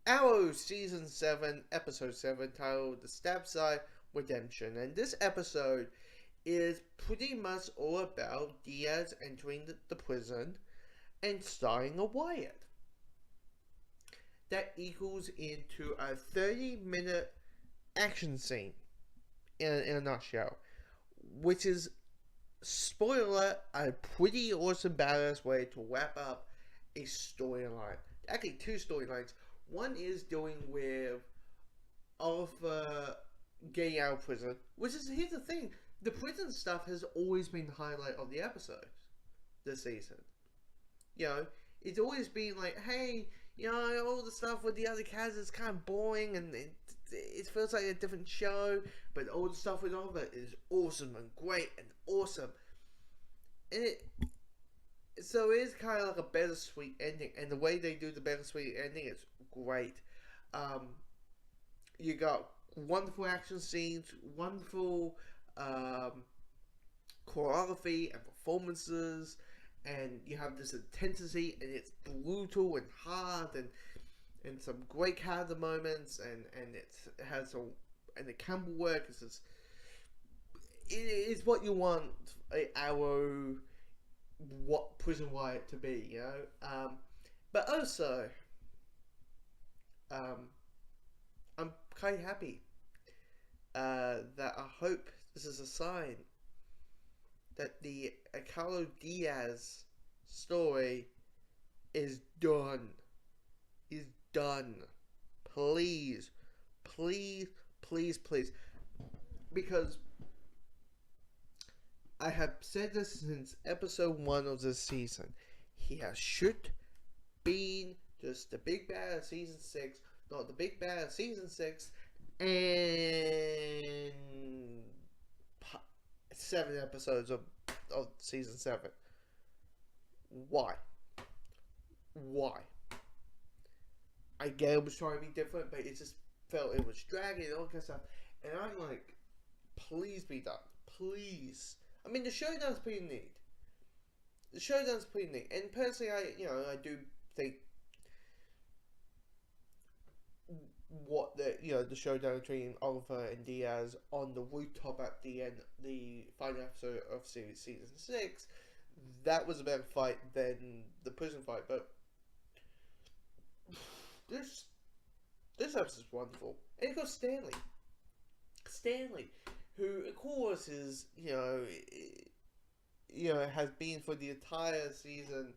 Arrow Season 7, Episode 7, titled The Slabside Redemption. And this episode is pretty much all about Diaz entering the prison and starting a riot. That equals into a 30-minute action scene in a nutshell, which is, spoiler, a pretty awesome badass way to wrap up a storyline. Actually, two storylines. One is dealing with Oliver getting out of prison, which is, here's the thing, the prison stuff has always been the highlight of the episodes this season. You know, it's always been like, hey, you know, all the stuff with the other cats is kind of boring and it feels like a different show, but all the stuff with Oliver is awesome and great and awesome. And so it is kind of like a bittersweet ending, and the way they do the bittersweet ending is great. You got wonderful action scenes, wonderful choreography and performances, and you have this intensity, and it's brutal and hard, and some great character moments, and it has some, and the camera work is just, it is what you want a Arrow what prison riot to be, you know. But also, I'm kind of happy that I hope this is a sign that the Carlo Diaz story is done. Is done. Please, please, please, please. Because I have said this since episode 1 of this season. He has should been just the big bad of season 6, not the big bad of season 6, and 7 episodes of season 7. Why? Why? I get it was trying to be different, but it just felt it was dragging and all that kind of stuff. And I'm like, please be done. Please. I mean, the showdown's pretty neat. The showdown's pretty neat. And personally, I do think what the showdown between Oliver and Diaz on the rooftop at the end, the final episode of season 6, that was a better fight than the prison fight. But this episode's wonderful. And of course, Stanley, who of course is has been for the entire season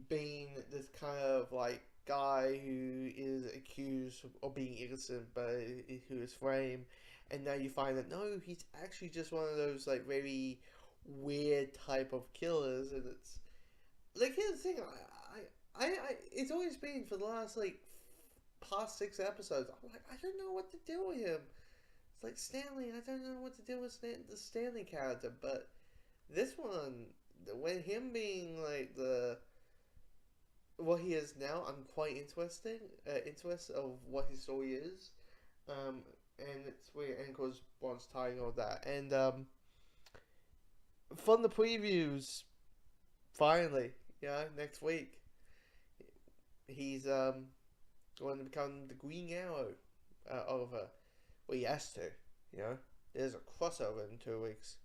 being this kind of like guy who is accused of being innocent but who is framed, and now you find that no, he's actually just one of those like very weird type of killers. And it's like, here's the thing, I it's always been for the last like past 6 episodes, I'm like, I don't know what to do with him. It's like, Stanley, I don't know what to do with the Stanley character. But this one, when him being like what he is now, I'm quite interested of what his story is. And it's weird, and of course Bond's tying all that. And from the previews, finally, next week, he's going to become the Green Arrow, Oliver. Well, he has to, There's a crossover in 2 weeks.